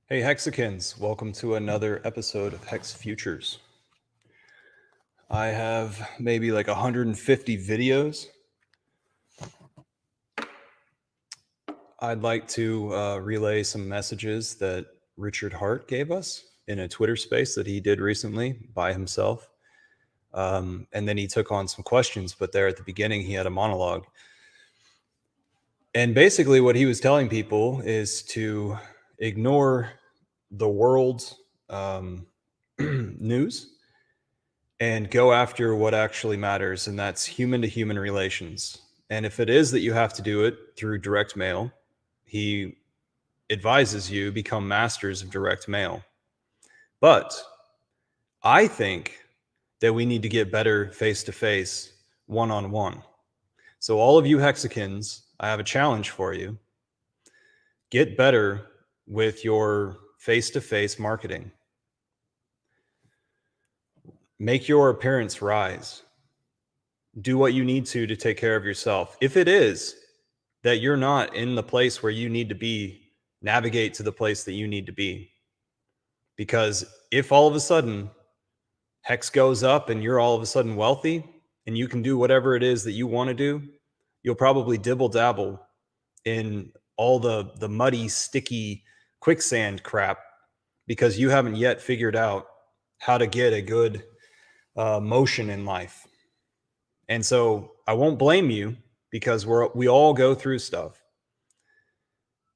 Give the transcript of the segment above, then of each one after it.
Hey Hexicans, welcome to another episode of Hex Futures. I have maybe like 150 videos. I'd like to relay some messages that Richard Hart gave us in a Twitter space that he did recently by himself. And then he took on some questions, but there at the beginning, he had a monologue. And basically, what he was telling people is to ignore the world's news and go after what actually matters, and that's human to human relations. And if it is that you have to do it through direct mail, he advises you become masters of direct mail. But I think that we need to get better face to face, one on one. So, all of you Hexicans, I have a challenge for you. Get better with your face to face marketing. Make your appearance rise. Do what you need to take care of yourself. If it is that you're not in the place where you need to be, navigate to the place that you need to be. Because if all of a sudden Hex goes up and you're all of a sudden wealthy and you can do whatever it is that you want to do, you'll probably dibble dabble in all the muddy, sticky quicksand crap because you haven't yet figured out how to get a good motion in life. And so I won't blame you because we all go through stuff.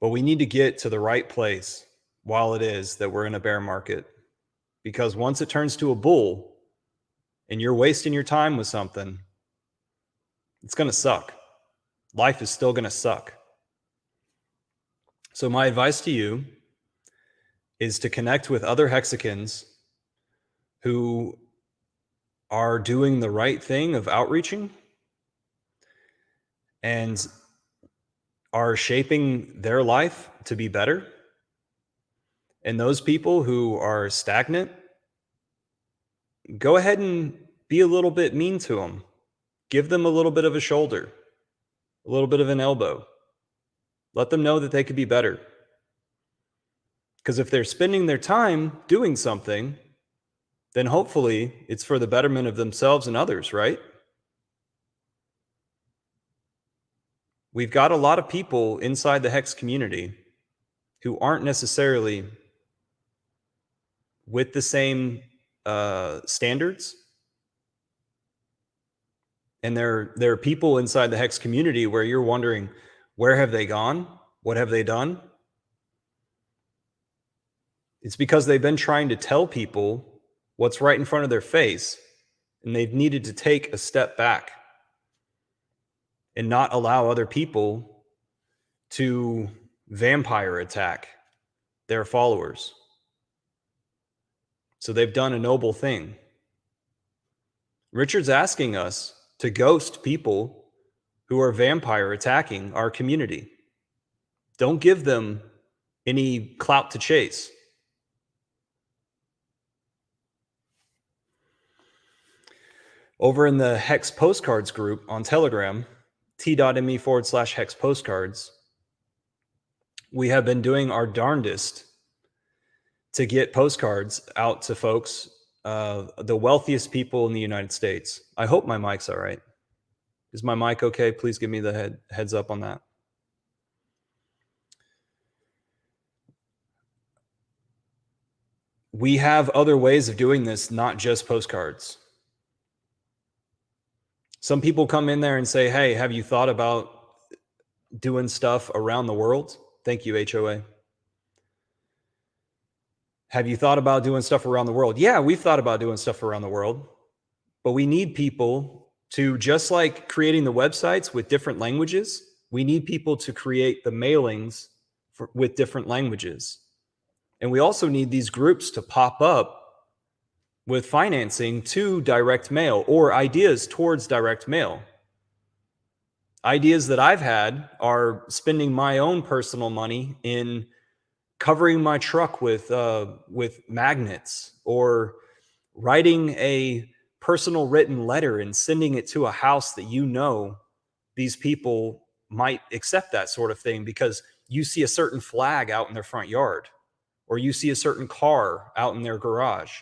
But we need to get to the right place while it is that we're in a bear market. Because once it turns to a bull and you're wasting your time with something, it's going to suck. Life is still going to suck. So my advice to you is to connect with other Hexicans who are doing the right thing of outreaching and are shaping their life to be better. And those people who are stagnant, go ahead and be a little bit mean to them. Give them a little bit of a shoulder, a little bit of an elbow. Let them know that they could be better. Because if they're spending their time doing something, then hopefully it's for the betterment of themselves and others, right? We've got a lot of people inside the Hex community who aren't necessarily with the same standards. And there are people inside the Hex community where you're wondering, where have they gone? What have they done? It's because they've been trying to tell people what's right in front of their face, and they've needed to take a step back and not allow other people to vampire attack their followers. So they've done a noble thing. Richard's asking us to ghost people who are vampire attacking our community. Don't give them any clout to chase. Over in the Hex Postcards group on Telegram, t.me/Hex Postcards, we have been doing our darndest to get postcards out to folks, the wealthiest people in the United States. I hope my mic's all right. Is my mic okay? Please give me the heads up on that. We have other ways of doing this, not just postcards. Some people come in there and say, hey, have you thought about doing stuff around the world? Thank you, HOA. Have you thought about doing stuff around the world? Yeah, we've thought about doing stuff around the world, but we need people to, just like creating the websites with different languages, we need people to create the mailings with different languages. And we also need these groups to pop up with financing to direct mail or ideas towards direct mail. Ideas that I've had are spending my own personal money in covering my truck with magnets, or writing a personal written letter and sending it to a house that these people might accept that sort of thing because you see a certain flag out in their front yard, or you see a certain car out in their garage.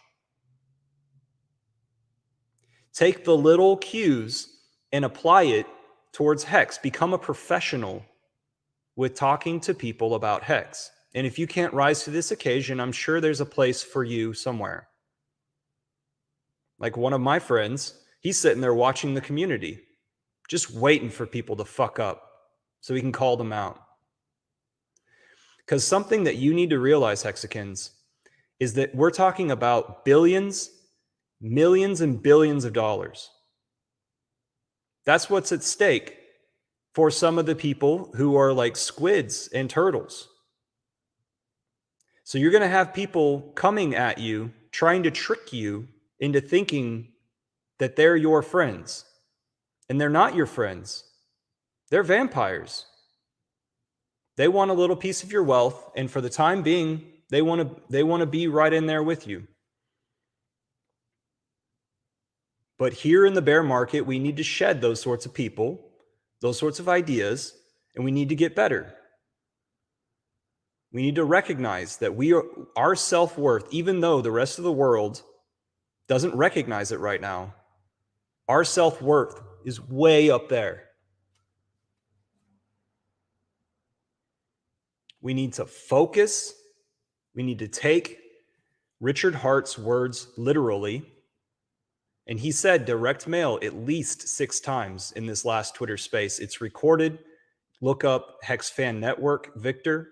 Take the little cues and apply it towards Hex. Become a professional with talking to people about Hex. And if you can't rise to this occasion, I'm sure there's a place for you somewhere. Like one of my friends, he's sitting there watching the community, just waiting for people to fuck up so he can call them out. Because something that you need to realize, Hexicans, is that we're talking about billions, millions, and billions of dollars. That's what's at stake for some of the people who are like squids and turtles. So you're going to have people coming at you, trying to trick you into thinking that they're your friends. And they're not your friends. They're vampires. They want a little piece of your wealth, and for the time being, they want to be right in there with you. But here in the bear market, we need to shed those sorts of people, those sorts of ideas, and we need to get better. We need to recognize that our self-worth, even though the rest of the world doesn't recognize it right now, our self-worth is way up there. We need to focus. We need to take Richard Hart's words literally. And he said direct mail at least 6 times in this last Twitter space. It's recorded. Look up Hex Fan Network, Victor.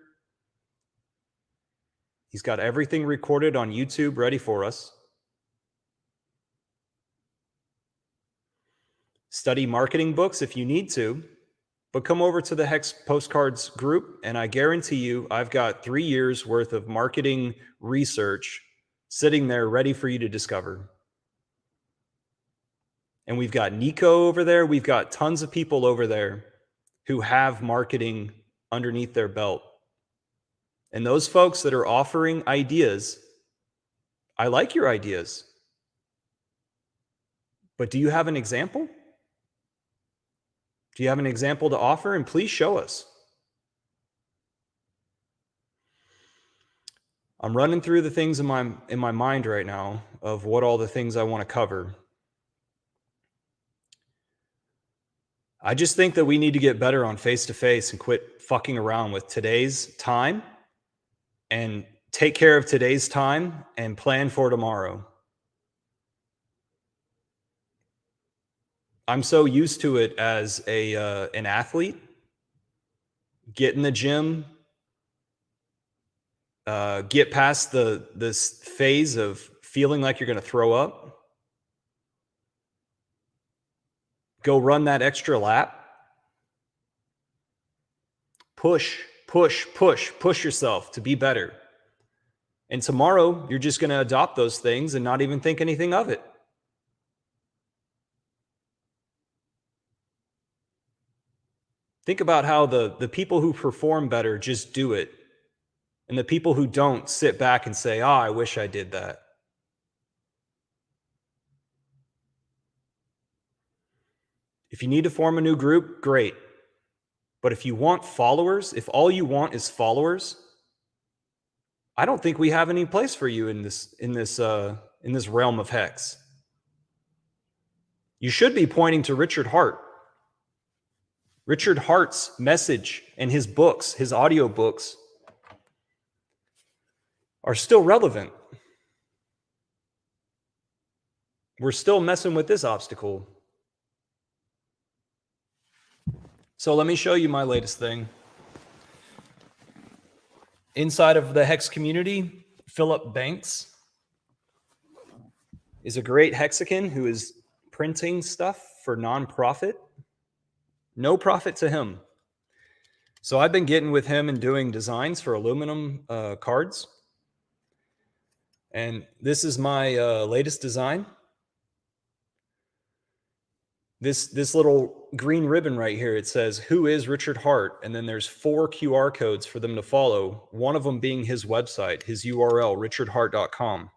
He's got everything recorded on YouTube ready for us. Study marketing books if you need to, but come over to the Hex Postcards group, and I guarantee you I've got 3 years worth of marketing research sitting there ready for you to discover. And we've got Nico over there. We've got tons of people over there who have marketing underneath their belt. And those folks that are offering ideas, I like your ideas. But do you have an example? Do you have an example to offer? And please show us. I'm running through the things in my mind right now of what all the things I want to cover. I just think that we need to get better on face-to-face and quit fucking around with today's time and take care of today's time and plan for tomorrow. I'm so used to it as an athlete. Get in the gym, get past this phase of feeling like you're going to throw up. Go run that extra lap. Push yourself to be better. And tomorrow, you're just going to adopt those things and not even think anything of it. Think about how the people who perform better just do it. And the people who don't sit back and say, oh, I wish I did that. If you need to form a new group, great. But if you want followers, if all you want is followers, I don't think we have any place for you in this realm of Hex. You should be pointing to Richard Hart. Richard Hart's message and his books, his audio books, are still relevant. We're still messing with this obstacle. So let me show you my latest thing. Inside of the Hex community, Philip Banks is a great Hexican who is printing stuff for nonprofit. No profit to him. So I've been getting with him and doing designs for aluminum cards. And this is my latest design. This little green ribbon right here, it says, who is Richard Hart? And then there's 4 QR codes for them to follow, one of them being his website, his URL, richardhart.com.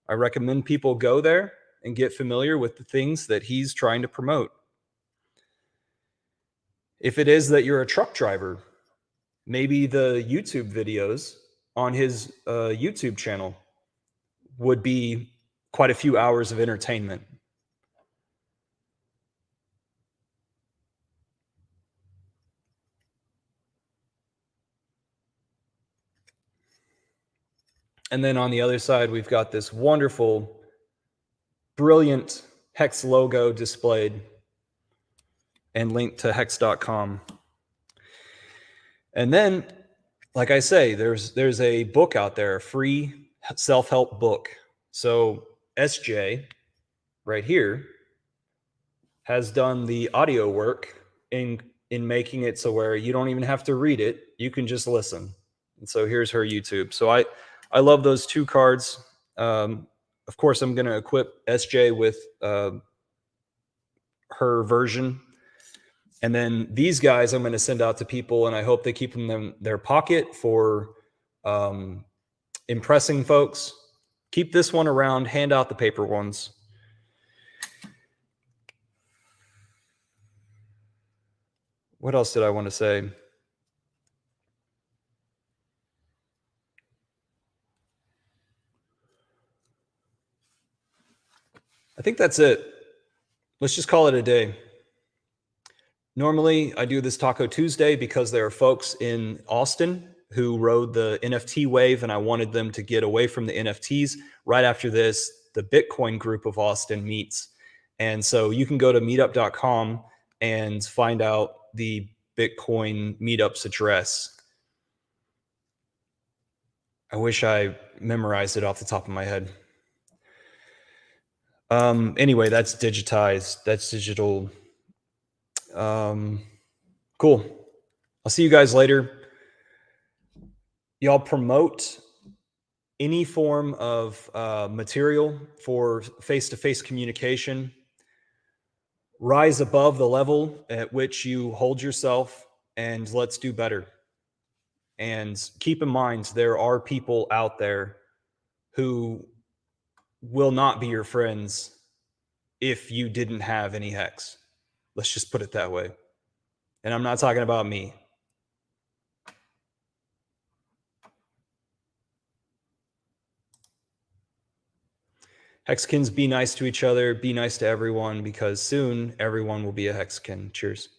I recommend people go there and get familiar with the things that he's trying to promote. If it is that you're a truck driver, maybe the YouTube videos on his YouTube channel would be quite a few hours of entertainment. And then on the other side, we've got this wonderful, brilliant Hex logo displayed and linked to hex.com. And then, like I say, there's a book out there, a free self-help book. So SJ right here has done the audio work in making it so where you don't even have to read it, you can just listen. And so here's her YouTube. So I love those two cards. Of course, I'm going to equip SJ with her version. And then these guys I'm going to send out to people, and I hope they keep them in their pocket for impressing folks. Keep this one around, hand out the paper ones. What else did I want to say? I think that's it. Let's just call it a day. Normally, I do this Taco Tuesday because there are folks in Austin who rode the NFT wave, and I wanted them to get away from the NFTs. Right after this, the Bitcoin group of Austin meets. And so you can go to meetup.com and find out the Bitcoin meetups address. I wish I memorized it off the top of my head. Anyway, that's digitized. That's digital. Cool. I'll see you guys later. Y'all promote any form of material for face-to-face communication. Rise above the level at which you hold yourself, and let's do better. And keep in mind, there are people out there who will not be your friends if you didn't have any hex. Let's just put it that way. And I'm not talking about me. Hexkins, be nice to each other. Be nice to everyone, because soon everyone will be a Hexkin. Cheers.